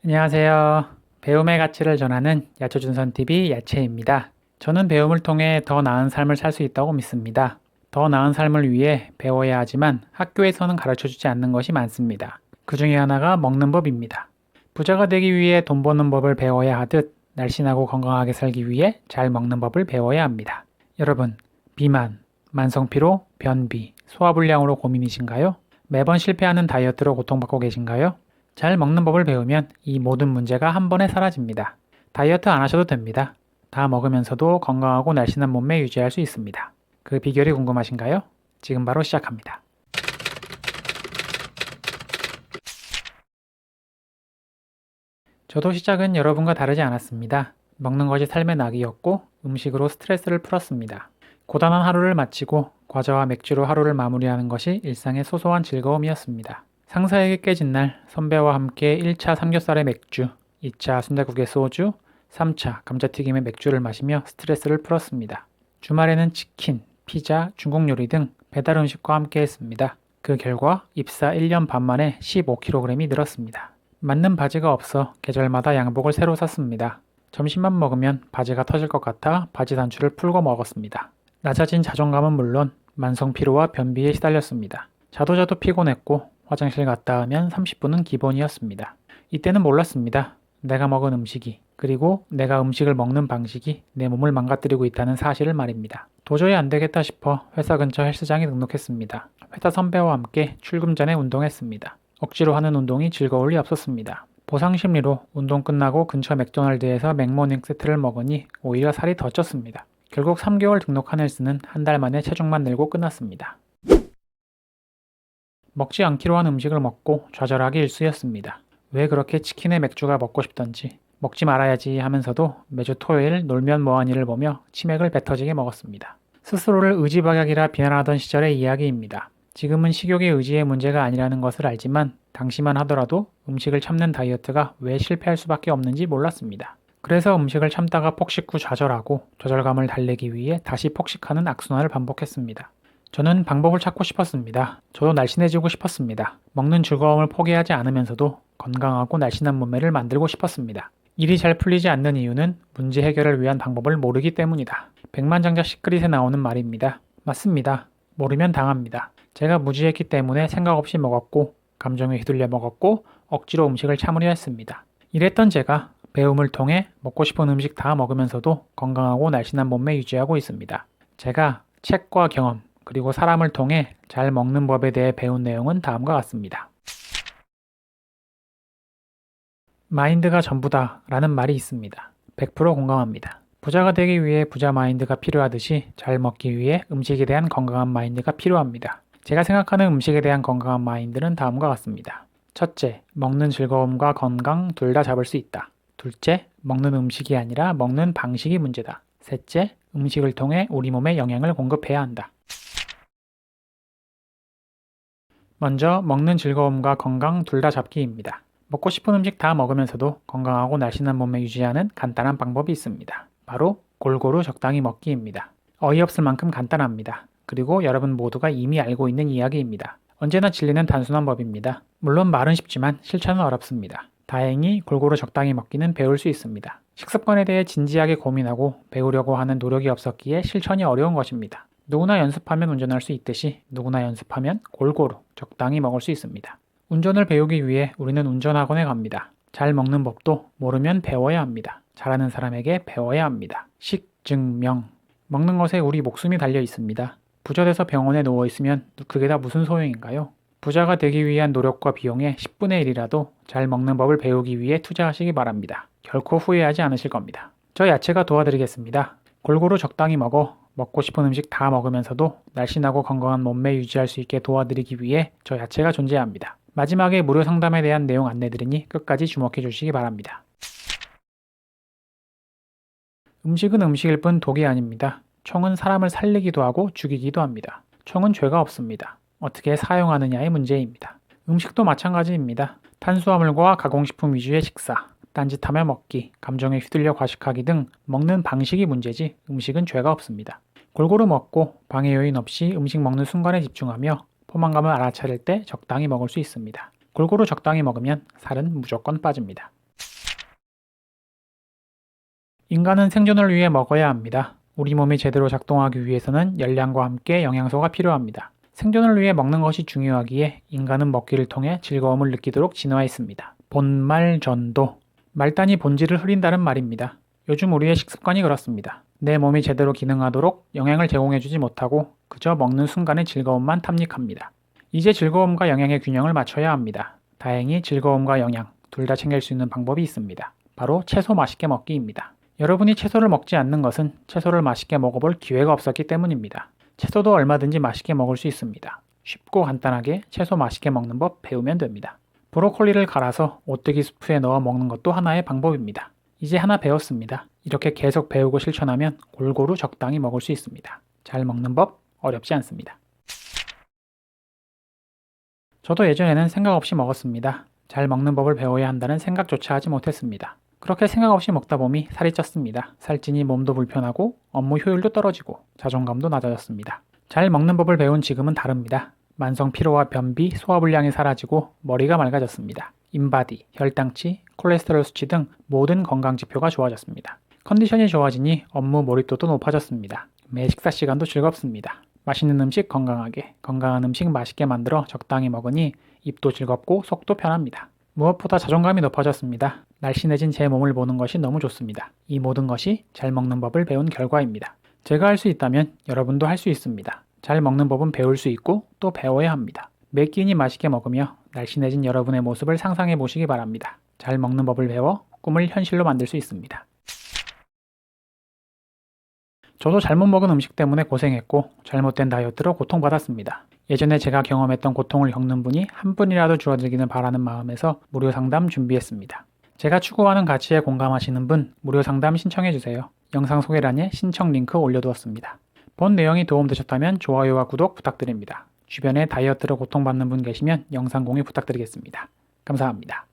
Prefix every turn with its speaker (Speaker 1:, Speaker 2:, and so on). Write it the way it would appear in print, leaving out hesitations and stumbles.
Speaker 1: 안녕하세요. 배움의 가치를 전하는 야초준선TV 야채입니다. 저는 배움을 통해 더 나은 삶을 살 수 있다고 믿습니다. 더 나은 삶을 위해 배워야 하지만 학교에서는 가르쳐주지 않는 것이 많습니다. 그 중에 하나가 먹는 법입니다. 부자가 되기 위해 돈 버는 법을 배워야 하듯 날씬하고 건강하게 살기 위해 잘 먹는 법을 배워야 합니다. 여러분, 비만, 만성피로, 변비, 소화불량으로 고민이신가요? 매번 실패하는 다이어트로 고통받고 계신가요? 잘 먹는 법을 배우면 이 모든 문제가 한 번에 사라집니다. 다이어트 안 하셔도 됩니다. 다 먹으면서도 건강하고 날씬한 몸매 유지할 수 있습니다. 그 비결이 궁금하신가요? 지금 바로 시작합니다. 저도 시작은 여러분과 다르지 않았습니다. 먹는 것이 삶의 낙이었고 음식으로 스트레스를 풀었습니다. 고단한 하루를 마치고 과자와 맥주로 하루를 마무리하는 것이 일상의 소소한 즐거움이었습니다. 상사에게 깨진 날 선배와 함께 1차 삼겹살에 맥주, 2차 순댓국에 소주, 3차 감자튀김에 맥주를 마시며 스트레스를 풀었습니다. 주말에는 치킨, 피자, 중국 요리 등 배달 음식과 함께 했습니다. 그 결과 입사 1년 반 만에 15kg이 늘었습니다. 맞는 바지가 없어 계절마다 양복을 새로 샀습니다. 점심만 먹으면 바지가 터질 것 같아 바지 단추를 풀고 먹었습니다. 낮아진 자존감은 물론 만성 피로와 변비에 시달렸습니다. 자도 피곤했고 화장실 갔다 오면 30분은 기본이었습니다. 이때는 몰랐습니다. 내가 먹은 음식이, 그리고 내가 음식을 먹는 방식이 내 몸을 망가뜨리고 있다는 사실을 말입니다. 도저히 안 되겠다 싶어 회사 근처 헬스장에 등록했습니다. 회사 선배와 함께 출근 전에 운동했습니다. 억지로 하는 운동이 즐거울 리 없었습니다. 보상 심리로 운동 끝나고 근처 맥도날드에서 맥모닝 세트를 먹으니 오히려 살이 더 쪘습니다. 결국 3개월 등록한 헬스는 한 달 만에 체중만 늘고 끝났습니다. 먹지 않기로 한 음식을 먹고 좌절하기 일쑤였습니다. 왜 그렇게 치킨에 맥주가 먹고 싶던지 먹지 말아야지 하면서도 매주 토요일 놀면 뭐하니를 보며 치맥을 배 터지게 먹었습니다. 스스로를 의지박약이라 비난하던 시절의 이야기입니다. 지금은 식욕의 의지의 문제가 아니라는 것을 알지만 당시만 하더라도 음식을 참는 다이어트가 왜 실패할 수밖에 없는지 몰랐습니다. 그래서 음식을 참다가 폭식 후 좌절하고 좌절감을 달래기 위해 다시 폭식하는 악순환을 반복했습니다. 저는 방법을 찾고 싶었습니다. 저도 날씬해지고 싶었습니다. 먹는 즐거움을 포기하지 않으면서도 건강하고 날씬한 몸매를 만들고 싶었습니다. 일이 잘 풀리지 않는 이유는 문제 해결을 위한 방법을 모르기 때문이다. 백만장자 시크릿에 나오는 말입니다. 맞습니다. 모르면 당합니다. 제가 무지했기 때문에 생각 없이 먹었고 감정에 휘둘려 먹었고 억지로 음식을 참으려 했습니다. 이랬던 제가 배움을 통해 먹고 싶은 음식 다 먹으면서도 건강하고 날씬한 몸매 유지하고 있습니다. 제가 책과 경험 그리고 사람을 통해 잘 먹는 법에 대해 배운 내용은 다음과 같습니다. 마인드가 전부다 라는 말이 있습니다. 100% 공감합니다. 부자가 되기 위해 부자 마인드가 필요하듯이 잘 먹기 위해 음식에 대한 건강한 마인드가 필요합니다. 제가 생각하는 음식에 대한 건강한 마인드는 다음과 같습니다. 첫째, 먹는 즐거움과 건강 둘 다 잡을 수 있다. 둘째, 먹는 음식이 아니라 먹는 방식이 문제다. 셋째, 음식을 통해 우리 몸에 영양을 공급해야 한다. 먼저 먹는 즐거움과 건강 둘 다 잡기입니다. 먹고 싶은 음식 다 먹으면서도 건강하고 날씬한 몸매 유지하는 간단한 방법이 있습니다. 바로 골고루 적당히 먹기입니다. 어이없을 만큼 간단합니다. 그리고 여러분 모두가 이미 알고 있는 이야기입니다. 언제나 진리는 단순한 법입니다. 물론 말은 쉽지만 실천은 어렵습니다. 다행히 골고루 적당히 먹기는 배울 수 있습니다. 식습관에 대해 진지하게 고민하고 배우려고 하는 노력이 없었기에 실천이 어려운 것입니다. 누구나 연습하면 운전할 수 있듯이 누구나 연습하면 골고루 적당히 먹을 수 있습니다. 운전을 배우기 위해 우리는 운전학원에 갑니다. 잘 먹는 법도 모르면 배워야 합니다. 잘하는 사람에게 배워야 합니다. 식증명. 먹는 것에 우리 목숨이 달려 있습니다. 부자 돼서 병원에 누워 있으면 그게 다 무슨 소용인가요? 부자가 되기 위한 노력과 비용의 10분의 1이라도 잘 먹는 법을 배우기 위해 투자하시기 바랍니다. 결코 후회하지 않으실 겁니다. 저 야채가 도와드리겠습니다. 골고루 적당히 먹고 싶은 음식 다 먹으면서도 날씬하고 건강한 몸매 유지할 수 있게 도와드리기 위해 저 야채가 존재합니다. 마지막에 무료 상담에 대한 내용 안내드리니 끝까지 주목해 주시기 바랍니다. 음식은 음식일 뿐 독이 아닙니다. 총은 사람을 살리기도 하고 죽이기도 합니다. 총은 죄가 없습니다. 어떻게 사용하느냐의 문제입니다. 음식도 마찬가지입니다. 탄수화물과 가공식품 위주의 식사, 딴짓하며 먹기, 감정에 휘둘려 과식하기 등 먹는 방식이 문제지 음식은 죄가 없습니다. 골고루 먹고 방해 요인 없이 음식 먹는 순간에 집중하며 포만감을 알아차릴 때 적당히 먹을 수 있습니다. 골고루 적당히 먹으면 살은 무조건 빠집니다. 인간은 생존을 위해 먹어야 합니다. 우리 몸이 제대로 작동하기 위해서는 열량과 함께 영양소가 필요합니다. 생존을 위해 먹는 것이 중요하기에 인간은 먹기를 통해 즐거움을 느끼도록 진화했습니다. 본말전도. 말단이 본질을 흐린다는 말입니다. 요즘 우리의 식습관이 그렇습니다. 내 몸이 제대로 기능하도록 영양을 제공해주지 못하고 그저 먹는 순간의 즐거움만 탐닉합니다. 이제 즐거움과 영양의 균형을 맞춰야 합니다. 다행히 즐거움과 영양 둘 다 챙길 수 있는 방법이 있습니다. 바로 채소 맛있게 먹기입니다. 여러분이 채소를 먹지 않는 것은 채소를 맛있게 먹어볼 기회가 없었기 때문입니다. 채소도 얼마든지 맛있게 먹을 수 있습니다. 쉽고 간단하게 채소 맛있게 먹는 법 배우면 됩니다. 브로콜리를 갈아서 오뜨기 스프에 넣어 먹는 것도 하나의 방법입니다. 이제 하나 배웠습니다. 이렇게 계속 배우고 실천하면 골고루 적당히 먹을 수 있습니다. 잘 먹는 법 어렵지 않습니다. 저도 예전에는 생각 없이 먹었습니다. 잘 먹는 법을 배워야 한다는 생각조차 하지 못했습니다. 그렇게 생각 없이 먹다 보니 살이 쪘습니다. 살찌니 몸도 불편하고 업무 효율도 떨어지고 자존감도 낮아졌습니다. 잘 먹는 법을 배운 지금은 다릅니다. 만성 피로와 변비, 소화불량이 사라지고 머리가 맑아졌습니다. 인바디, 혈당치, 콜레스테롤 수치 등 모든 건강 지표가 좋아졌습니다. 컨디션이 좋아지니 업무 몰입도도 높아졌습니다. 매 식사 시간도 즐겁습니다. 맛있는 음식 건강하게, 건강한 음식 맛있게 만들어 적당히 먹으니 입도 즐겁고 속도 편합니다. 무엇보다 자존감이 높아졌습니다. 날씬해진 제 몸을 보는 것이 너무 좋습니다. 이 모든 것이 잘 먹는 법을 배운 결과입니다. 제가 할 수 있다면 여러분도 할 수 있습니다. 잘 먹는 법은 배울 수 있고 또 배워야 합니다. 매 끼니 맛있게 먹으며 날씬해진 여러분의 모습을 상상해 보시기 바랍니다. 잘 먹는 법을 배워 꿈을 현실로 만들 수 있습니다. 저도 잘못 먹은 음식 때문에 고생했고 잘못된 다이어트로 고통받았습니다. 예전에 제가 경험했던 고통을 겪는 분이 한 분이라도 줄어들기를 바라는 마음에서 무료 상담 준비했습니다. 제가 추구하는 가치에 공감하시는 분 무료 상담 신청해주세요. 영상 소개란에 신청 링크 올려두었습니다. 본 내용이 도움되셨다면 좋아요와 구독 부탁드립니다. 주변에 다이어트로 고통받는 분 계시면 영상 공유 부탁드리겠습니다. 감사합니다.